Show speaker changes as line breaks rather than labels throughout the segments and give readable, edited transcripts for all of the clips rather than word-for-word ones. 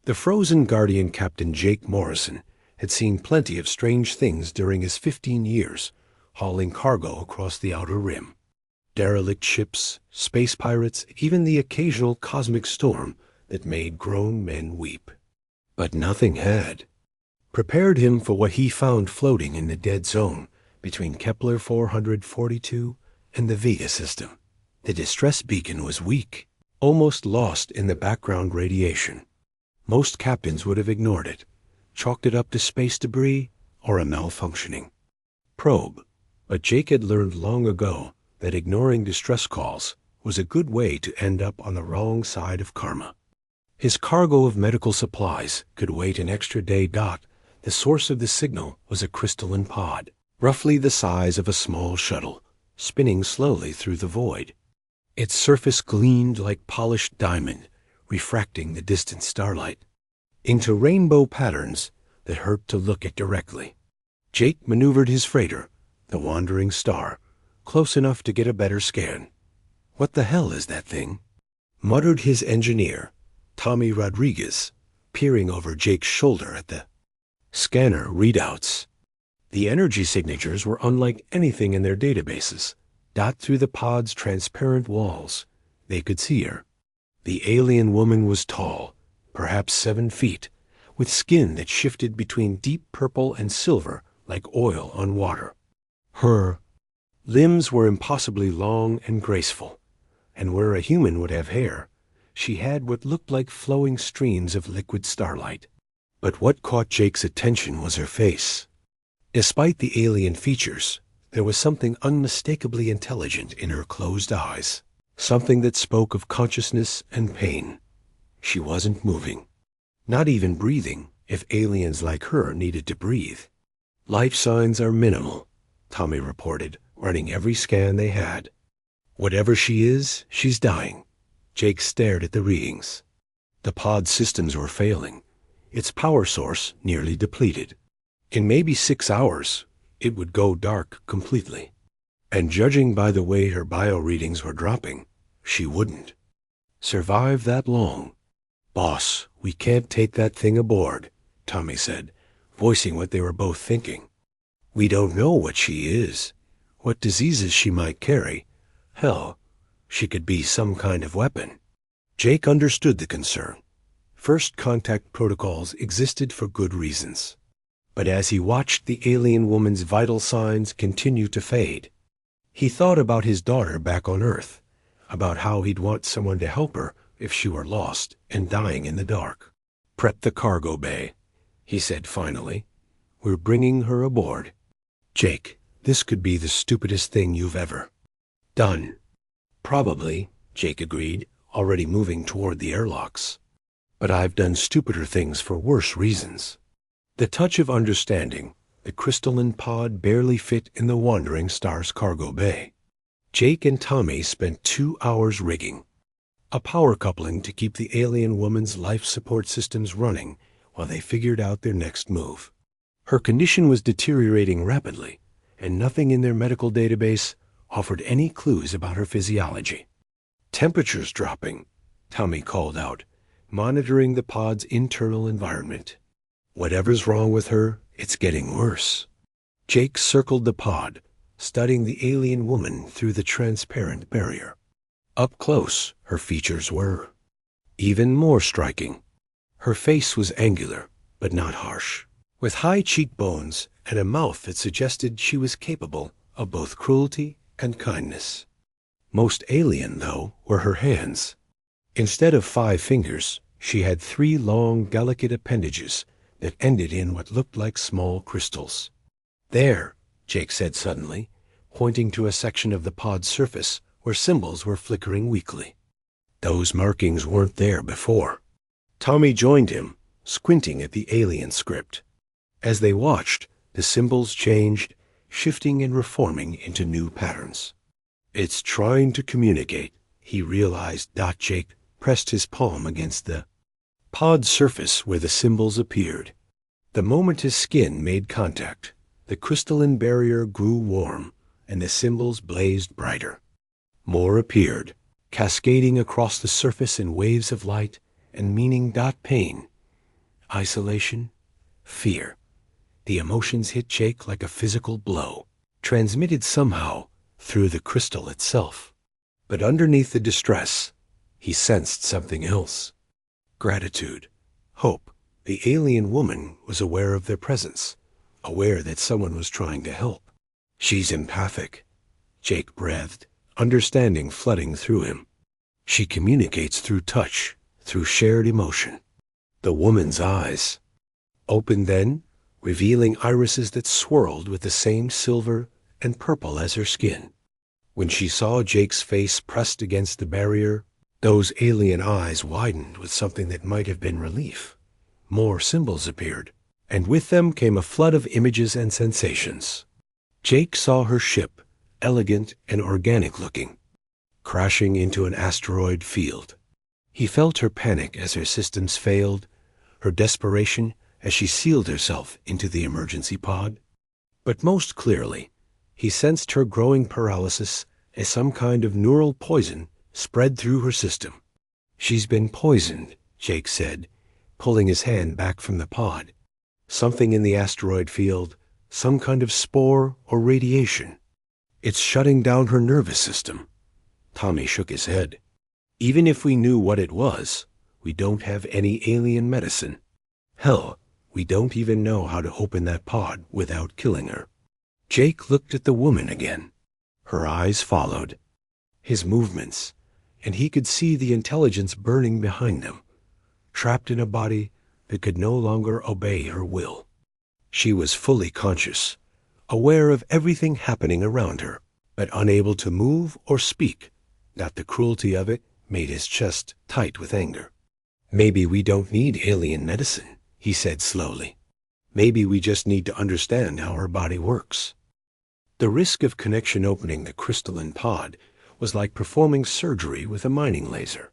The frozen Guardian Captain Jake Morrison had seen plenty of strange things during his 15 years, hauling cargo across the outer rim. Derelict ships, space pirates, even the occasional cosmic storm that made grown men weep. But nothing had prepared him for what he found floating in the dead zone between Kepler 442 and the Vega system. The distress beacon was weak, almost lost in the background radiation. Most captains would have ignored it, chalked it up to space debris or a malfunctioning probe. But Jake had learned long ago that ignoring distress calls was a good way to end up on the wrong side of karma. His cargo of medical supplies could wait an extra day. The source of the signal was a crystalline pod, roughly the size of a small shuttle, spinning slowly through the void. Its surface gleamed like polished diamond, refracting the distant starlight into rainbow patterns that hurt to look at directly. Jake maneuvered his freighter, the Wandering Star, close enough to get a better scan. "What the hell is that thing?" muttered his engineer, Tommy Rodriguez, peering over Jake's shoulder at the scanner readouts. The energy signatures were unlike anything in their databases. Through the pod's transparent walls, they could see her. The alien woman was tall, perhaps 7 feet, with skin that shifted between deep purple and silver like oil on water. Her limbs were impossibly long and graceful, and where a human would have hair, she had what looked like flowing streams of liquid starlight. But what caught Jake's attention was her face. Despite the alien features, there was something unmistakably intelligent in her closed eyes, something that spoke of consciousness and pain. She wasn't moving, not even breathing if aliens like her needed to breathe. "Life signs are minimal," Tommy reported, running every scan they had. "Whatever she is, she's dying." Jake stared at the readings. The pod systems were failing, its power source nearly depleted. In maybe 6 hours, it would go dark completely. And judging by the way her bio readings were dropping, she wouldn't survive that long. "Boss, we can't take that thing aboard," Tommy said, voicing what they were both thinking. "We don't know what she is, what diseases she might carry. Hell, she could be some kind of weapon." Jake understood the concern. First contact protocols existed for good reasons. But as he watched the alien woman's vital signs continue to fade, he thought about his daughter back on Earth, about how he'd want someone to help her if she were lost and dying in the dark. "Prep the cargo bay," he said finally. "We're bringing her aboard." "Jake, this could be the stupidest thing you've ever done." "Probably," Jake agreed, already moving toward the airlocks. "But I've done stupider things for worse reasons." The touch of understanding, the crystalline pod barely fit in the Wandering Star's cargo bay. Jake and Tommy spent 2 hours rigging a power coupling to keep the alien woman's life support systems running while they figured out their next move. Her condition was deteriorating rapidly, and nothing in their medical database offered any clues about her physiology. "Temperature's dropping," Tommy called out, monitoring the pod's internal environment. "Whatever's wrong with her, it's getting worse." Jake circled the pod, studying the alien woman through the transparent barrier. Up close, her features were even more striking. Her face was angular, but not harsh, with high cheekbones and a mouth that suggested she was capable of both cruelty and kindness. Most alien, though, were her hands. Instead of 5 fingers, she had 3 long, delicate appendages that ended in what looked like small crystals. "There," Jake said suddenly, pointing to a section of the pod's surface where symbols were flickering weakly. "Those markings weren't there before." Tommy joined him, squinting at the alien script. As they watched, the symbols changed, shifting and reforming into new patterns. "It's trying to communicate," he realized. Jake pressed his palm against the pod surface where the symbols appeared. The moment his skin made contact, the crystalline barrier grew warm, and the symbols blazed brighter. More appeared, cascading across the surface in waves of light and meaning. Pain, isolation, fear. The emotions hit Jake like a physical blow, transmitted somehow through the crystal itself. But underneath the distress, he sensed something else. Gratitude, hope. The alien woman was aware of their presence, aware that someone was trying to help. She's empathic, Jake breathed, understanding flooding through him. She communicates through touch, through shared emotion. The woman's eyes opened then, revealing irises that swirled with the same silver and purple as her skin. When she saw Jake's face pressed against the barrier, those alien eyes widened with something that might have been relief. More symbols appeared, and with them came a flood of images and sensations. Jake saw her ship, elegant and organic-looking, crashing into an asteroid field. He felt her panic as her systems failed, her desperation as she sealed herself into the emergency pod. But most clearly, he sensed her growing paralysis as some kind of neural poison spread through her system. "She's been poisoned," Jake said, pulling his hand back from the pod. "Something in the asteroid field, some kind of spore or radiation. It's shutting down her nervous system." Tommy shook his head. "Even if we knew what it was, we don't have any alien medicine. Hell, we don't even know how to open that pod without killing her." Jake looked at the woman again. Her eyes followed his movements, and he could see the intelligence burning behind them, trapped in a body that could no longer obey her will. She was fully conscious, aware of everything happening around her, but unable to move or speak. That the cruelty of it made his chest tight with anger. "Maybe we don't need alien medicine," he said slowly. "Maybe we just need to understand how her body works." The risk of connection opening the crystalline pod was like performing surgery with a mining laser.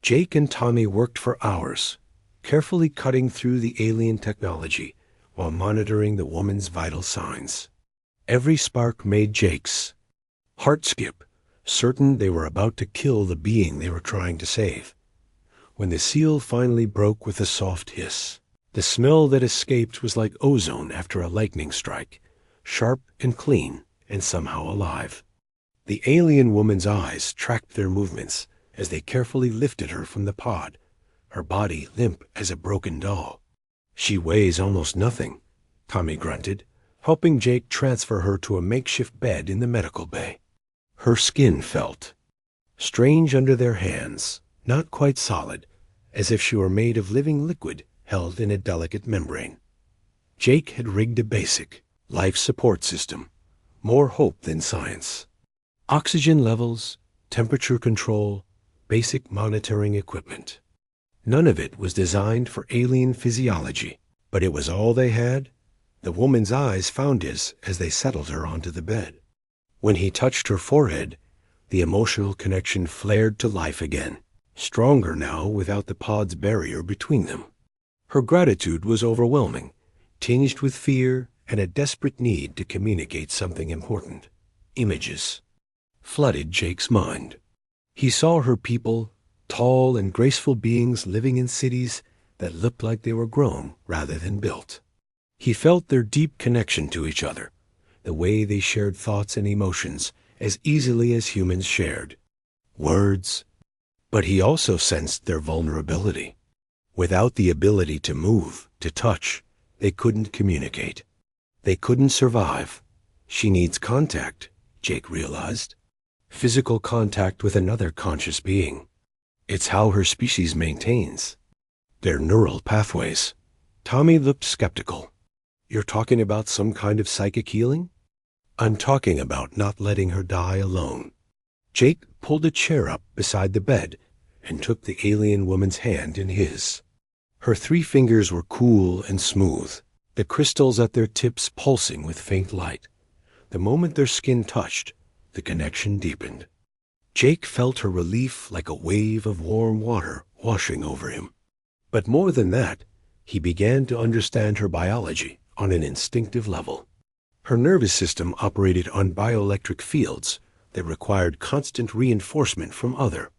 Jake and Tommy worked for hours, carefully cutting through the alien technology while monitoring the woman's vital signs. Every spark made Jake's heart skip, certain they were about to kill the being they were trying to save. When the seal finally broke with a soft hiss, the smell that escaped was like ozone after a lightning strike, sharp and clean and somehow alive. The alien woman's eyes tracked their movements as they carefully lifted her from the pod, her body limp as a broken doll. "She weighs almost nothing," Tommy grunted, helping Jake transfer her to a makeshift bed in the medical bay. Her skin felt strange under their hands, not quite solid, as if she were made of living liquid held in a delicate membrane. Jake had rigged a basic life support system, more hope than science. Oxygen levels, temperature control, basic monitoring equipment. None of it was designed for alien physiology, but it was all they had. The woman's eyes found his as they settled her onto the bed. When he touched her forehead, the emotional connection flared to life again, stronger now without the pod's barrier between them. Her gratitude was overwhelming, tinged with fear and a desperate need to communicate something important. Images flooded Jake's mind. He saw her people, tall and graceful beings living in cities that looked like they were grown rather than built. He felt their deep connection to each other, the way they shared thoughts and emotions as easily as humans shared words. But he also sensed their vulnerability. Without the ability to move, to touch, they couldn't communicate. They couldn't survive. She needs contact, Jake realized. Physical contact with another conscious being. It's how her species maintains their neural pathways. Tommy looked skeptical. "You're talking about some kind of psychic healing?" "I'm talking about not letting her die alone." Jake pulled a chair up beside the bed and took the alien woman's hand in his. Her 3 fingers were cool and smooth, the crystals at their tips pulsing with faint light. The moment their skin touched, the connection deepened. Jake felt her relief like a wave of warm water washing over him. But more than that, he began to understand her biology on an instinctive level. Her nervous system operated on bioelectric fields that required constant reinforcement from other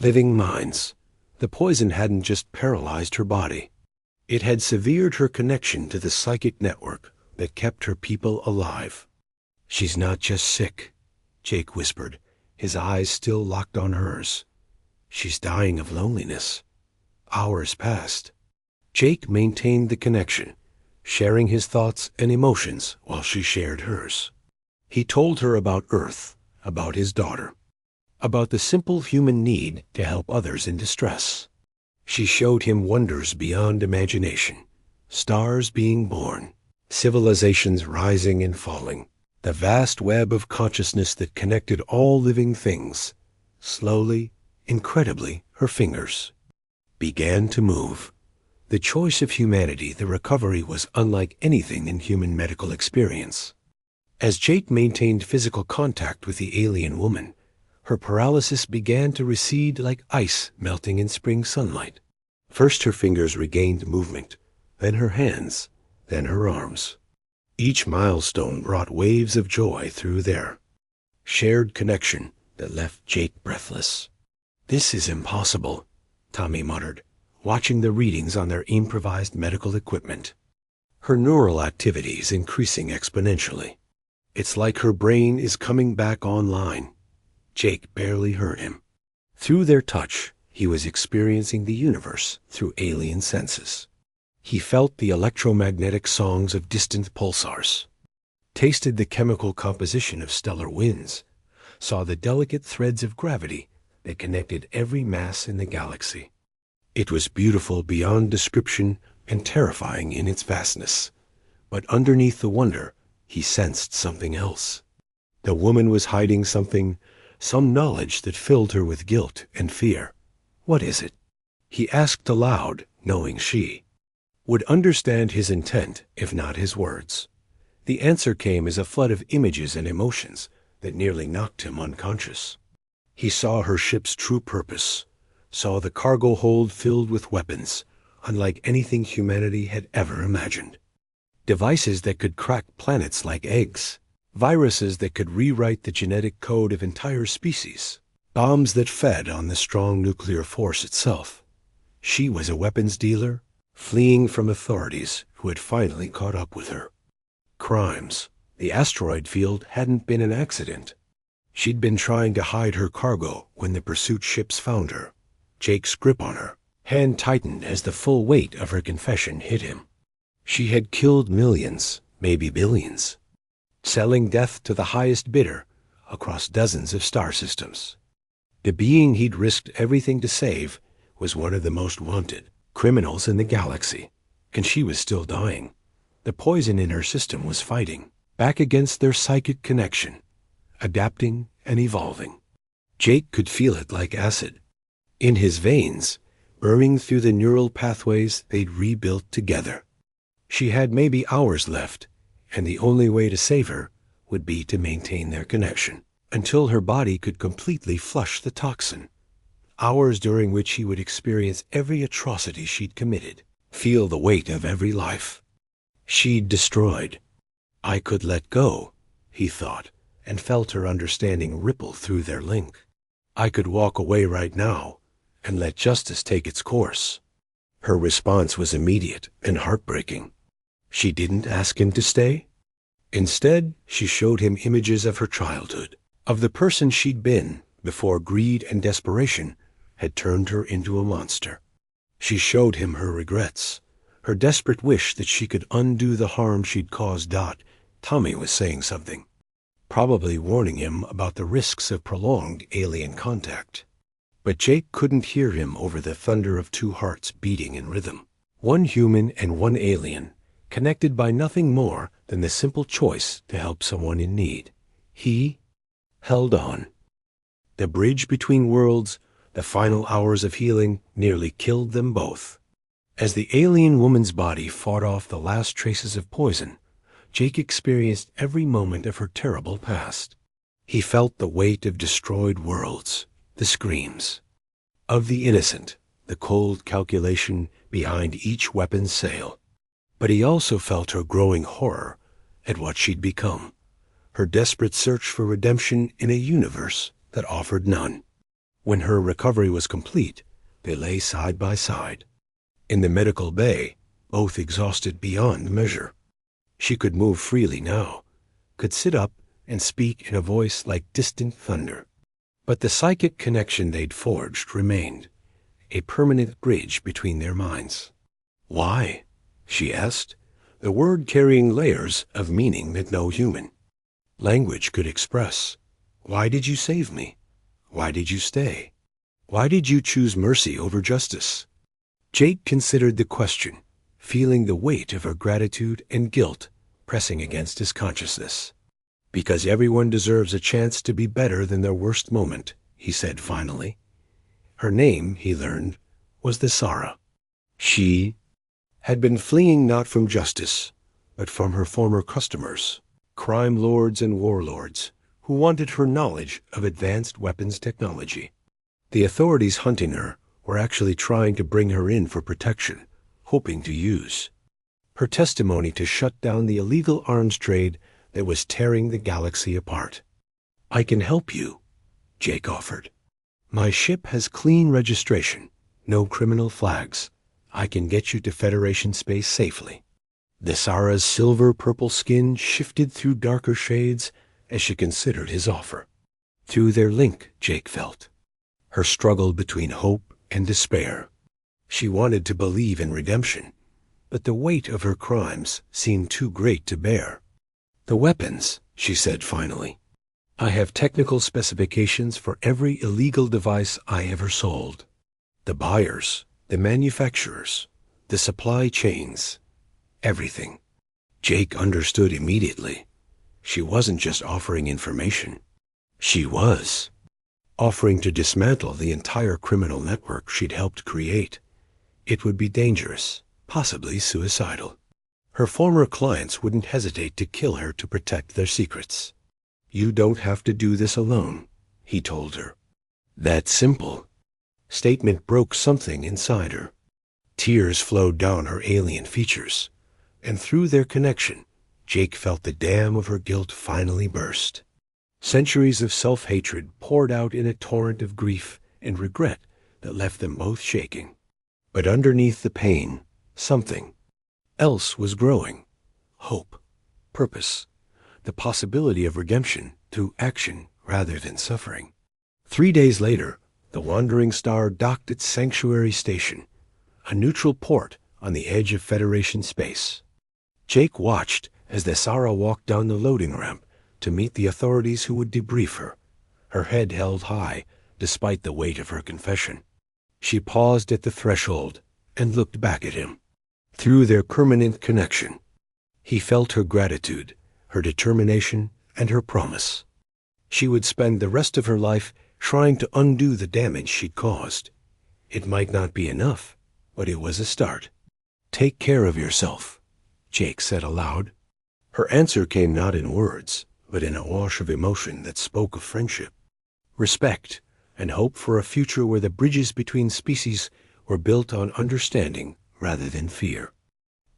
living minds. The poison hadn't just paralyzed her body. It had severed her connection to the psychic network that kept her people alive. "She's not just sick," Jake whispered, his eyes still locked on hers. "She's dying of loneliness." Hours passed. Jake maintained the connection, sharing his thoughts and emotions while she shared hers. He told her about Earth, about his daughter, about the simple human need to help others in distress. She showed him wonders beyond imagination, stars being born, civilizations rising and falling, the vast web of consciousness that connected all living things. Slowly, incredibly, her fingers began to move. The choice of humanity, the recovery, was unlike anything in human medical experience. As Jake maintained physical contact with the alien woman, her paralysis began to recede like ice melting in spring sunlight. First her fingers regained movement, then her hands, then her arms. Each milestone brought waves of joy through their shared connection that left Jake breathless. "This is impossible," Tommy muttered, watching the readings on their improvised medical equipment. Her neural activity is increasing exponentially. "It's like her brain is coming back online." Jake barely heard him. Through their touch, he was experiencing the universe through alien senses. He felt the electromagnetic songs of distant pulsars, tasted the chemical composition of stellar winds, saw the delicate threads of gravity that connected every mass in the galaxy. It was beautiful beyond description and terrifying in its vastness. But underneath the wonder, he sensed something else. The woman was hiding something, some knowledge that filled her with guilt and fear. "What is it?" he asked aloud, knowing she would understand his intent, if not his words. The answer came as a flood of images and emotions that nearly knocked him unconscious. He saw her ship's true purpose, saw the cargo hold filled with weapons, unlike anything humanity had ever imagined. Devices that could crack planets like eggs, viruses that could rewrite the genetic code of entire species, bombs that fed on the strong nuclear force itself. She was a weapons dealer, fleeing from authorities who had finally caught up with her. Crimes. The asteroid field hadn't been an accident. She'd been trying to hide her cargo when the pursuit ships found her. Jake's grip on her hand tightened as the full weight of her confession hit him. She had killed millions, maybe billions, selling death to the highest bidder across dozens of star systems. The being he'd risked everything to save was one of the most wanted criminals in the galaxy, and she was still dying. The poison in her system was fighting back against their psychic connection, adapting and evolving. Jake could feel it like acid in his veins, burning through the neural pathways they'd rebuilt together. She had maybe hours left, and the only way to save her would be to maintain their connection until her body could completely flush the toxin. Hours during which he would experience every atrocity she'd committed, feel the weight of every life she'd destroyed. I could let go, he thought, and felt her understanding ripple through their link. I could walk away right now and let justice take its course. Her response was immediate and heartbreaking. She didn't ask him to stay. Instead, she showed him images of her childhood, of the person she'd been before greed and desperation had turned her into a monster. She showed him her regrets, her desperate wish that she could undo the harm she'd caused. Tommy was saying something, probably warning him about the risks of prolonged alien contact. But Jake couldn't hear him over the thunder of two hearts beating in rhythm, one human and one alien, connected by nothing more than the simple choice to help someone in need. He held on. The bridge between worlds, the final hours of healing, nearly killed them both. As the alien woman's body fought off the last traces of poison, Jake experienced every moment of her terrible past. He felt the weight of destroyed worlds, the screams of the innocent, the cold calculation behind each weapon's sale. But he also felt her growing horror at what she'd become, her desperate search for redemption in a universe that offered none. When her recovery was complete, they lay side by side in the medical bay, both exhausted beyond measure. She could move freely now, could sit up and speak in a voice like distant thunder. But the psychic connection they'd forged remained, a permanent bridge between their minds. "Why?" she asked, the word carrying layers of meaning that no human language could express. "Why did you save me? Why did you stay? Why did you choose mercy over justice?" Jake considered the question, feeling the weight of her gratitude and guilt pressing against his consciousness. "Because everyone deserves a chance to be better than their worst moment," he said finally. Her name, he learned, was the Sara. She had been fleeing not from justice, but from her former customers, crime lords and warlords, who wanted her knowledge of advanced weapons technology. The authorities hunting her were actually trying to bring her in for protection, hoping to use her testimony to shut down the illegal arms trade that was tearing the galaxy apart. "I can help you," Jake offered. "My ship has clean registration, no criminal flags. I can get you to Federation space safely." The Sara's silver-purple skin shifted through darker shades as she considered his offer. Through their link, Jake felt, her struggle between hope and despair. She wanted to believe in redemption, but the weight of her crimes seemed too great to bear. "The weapons," she said finally. "I have technical specifications for every illegal device I ever sold. The buyers, the manufacturers, the supply chains, everything." Jake understood immediately. She wasn't just offering information. She was offering to dismantle the entire criminal network she'd helped create. It would be dangerous, possibly suicidal. Her former clients wouldn't hesitate to kill her to protect their secrets. "You don't have to do this alone," he told her. That simple statement broke something inside her. Tears flowed down her alien features, and through their connection, Jake felt the dam of her guilt finally burst. Centuries of self-hatred poured out in a torrent of grief and regret that left them both shaking. But underneath the pain, something else was growing. Hope, purpose, the possibility of redemption through action rather than suffering. 3 days later, the wandering star docked at Sanctuary Station, a neutral port on the edge of Federation space. Jake watched as the Sara walked down the loading ramp to meet the authorities who would debrief her, her head held high despite the weight of her confession. She paused at the threshold and looked back at him. Through their permanent connection, he felt her gratitude, her determination, and her promise. She would spend the rest of her life trying to undo the damage she'd caused. It might not be enough, but it was a start. "Take care of yourself," Jake said aloud. Her answer came not in words, but in a wash of emotion that spoke of friendship, respect, and hope for a future where the bridges between species were built on understanding rather than fear.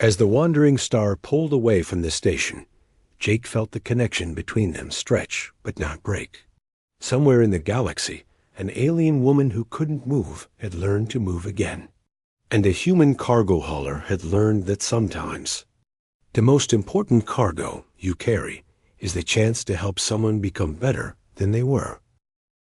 As the wandering star pulled away from the station, Jake felt the connection between them stretch but not break. Somewhere in the galaxy, an alien woman who couldn't move had learned to move again. And a human cargo hauler had learned that sometimes the most important cargo you carry is the chance to help someone become better than they were.